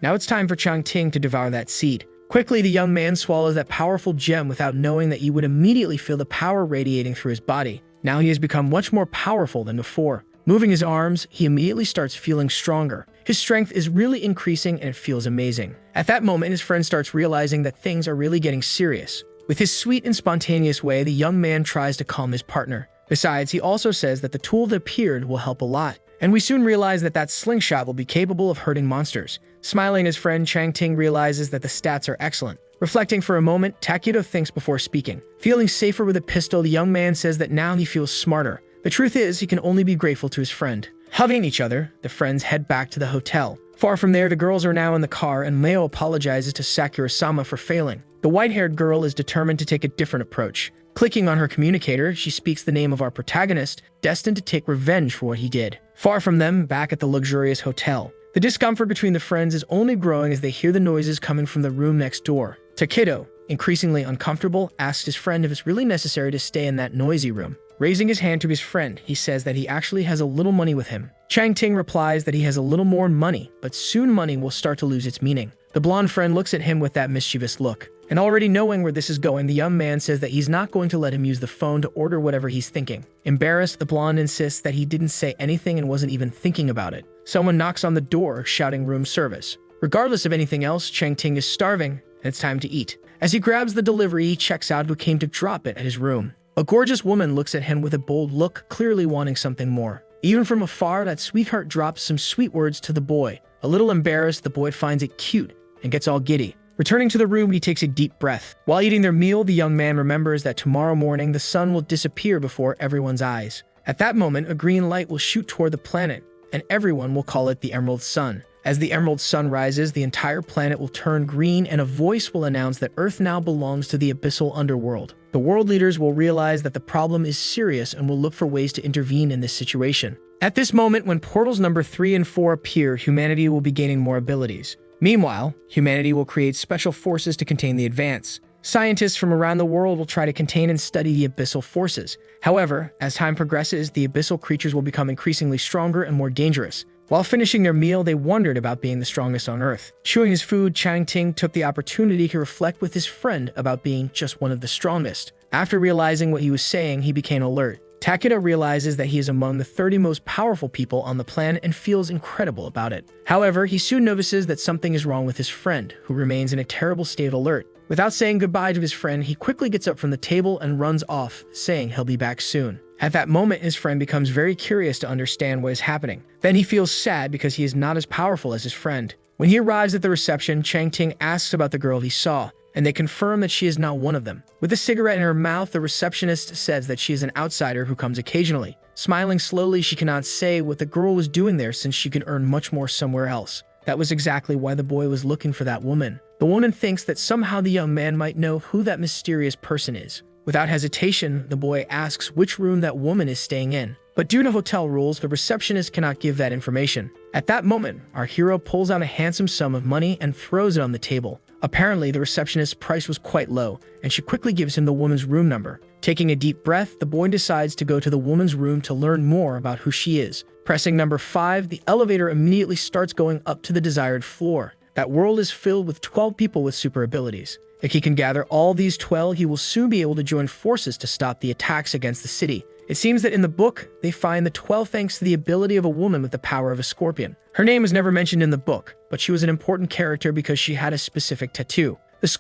Now it's time for Chang Ting to devour that seed. Quickly, the young man swallows that powerful gem without knowing that he would immediately feel the power radiating through his body. Now he has become much more powerful than before. Moving his arms, he immediately starts feeling stronger. His strength is really increasing and it feels amazing. At that moment, his friend starts realizing that things are really getting serious. With his sweet and spontaneous way, the young man tries to calm his partner. Besides, he also says that the tool that appeared will help a lot. And we soon realize that that slingshot will be capable of hurting monsters. Smiling, his friend Chang Ting realizes that the stats are excellent. Reflecting for a moment, Takedo thinks before speaking. Feeling safer with a pistol, the young man says that now he feels smarter. The truth is, he can only be grateful to his friend. Hugging each other, the friends head back to the hotel. Far from there, the girls are now in the car and Mayo apologizes to Sakura-sama for failing. The white-haired girl is determined to take a different approach. Clicking on her communicator, she speaks the name of our protagonist, destined to take revenge for what he did. Far from them, back at the luxurious hotel. The discomfort between the friends is only growing as they hear the noises coming from the room next door. Takedo, increasingly uncomfortable, asks his friend if it's really necessary to stay in that noisy room. Raising his hand to his friend, he says that he actually has a little money with him. Chang Ting replies that he has a little more money, but soon money will start to lose its meaning. The blonde friend looks at him with that mischievous look. And already knowing where this is going, the young man says that he's not going to let him use the phone to order whatever he's thinking. Embarrassed, the blonde insists that he didn't say anything and wasn't even thinking about it. Someone knocks on the door, shouting room service. Regardless of anything else, Chang Ting is starving, and it's time to eat. As he grabs the delivery, he checks out who came to drop it at his room. A gorgeous woman looks at him with a bold look, clearly wanting something more. Even from afar, that sweetheart drops some sweet words to the boy. A little embarrassed, the boy finds it cute and gets all giddy. Returning to the room, he takes a deep breath. While eating their meal, the young man remembers that tomorrow morning the sun will disappear before everyone's eyes. At that moment, a green light will shoot toward the planet, and everyone will call it the Emerald Sun. As the Emerald Sun rises, the entire planet will turn green and a voice will announce that Earth now belongs to the abyssal underworld. The world leaders will realize that the problem is serious and will look for ways to intervene in this situation. At this moment, when portals number 3 and 4 appear, humanity will be gaining more abilities. Meanwhile, humanity will create special forces to contain the advance. Scientists from around the world will try to contain and study the abyssal forces. However, as time progresses, the abyssal creatures will become increasingly stronger and more dangerous. While finishing their meal, they wondered about being the strongest on Earth. Chewing his food, Chang Ting took the opportunity to reflect with his friend about being just one of the strongest. After realizing what he was saying, he became alert. Takedo realizes that he is among the 30 most powerful people on the planet and feels incredible about it. However, he soon notices that something is wrong with his friend, who remains in a terrible state of alert. Without saying goodbye to his friend, he quickly gets up from the table and runs off, saying he'll be back soon. At that moment, his friend becomes very curious to understand what is happening. Then he feels sad because he is not as powerful as his friend. When he arrives at the reception, Chang Ting asks about the girl he saw, and they confirm that she is not one of them. With a cigarette in her mouth, the receptionist says that she is an outsider who comes occasionally. Smiling slowly, she cannot say what the girl was doing there since she could earn much more somewhere else. That was exactly why the boy was looking for that woman. The woman thinks that somehow the young man might know who that mysterious person is. Without hesitation, the boy asks which room that woman is staying in. But due to hotel rules, the receptionist cannot give that information. At that moment, our hero pulls out a handsome sum of money and throws it on the table. Apparently, the receptionist's price was quite low, and she quickly gives him the woman's room number. Taking a deep breath, the boy decides to go to the woman's room to learn more about who she is. Pressing number 5, the elevator immediately starts going up to the desired floor. That world is filled with 12 people with super abilities. If he can gather all these 12, he will soon be able to join forces to stop the attacks against the city. It seems that in the book, they find the 12 thanks to the ability of a woman with the power of a scorpion. Her name is never mentioned in the book, but she was an important character because she had a specific tattoo.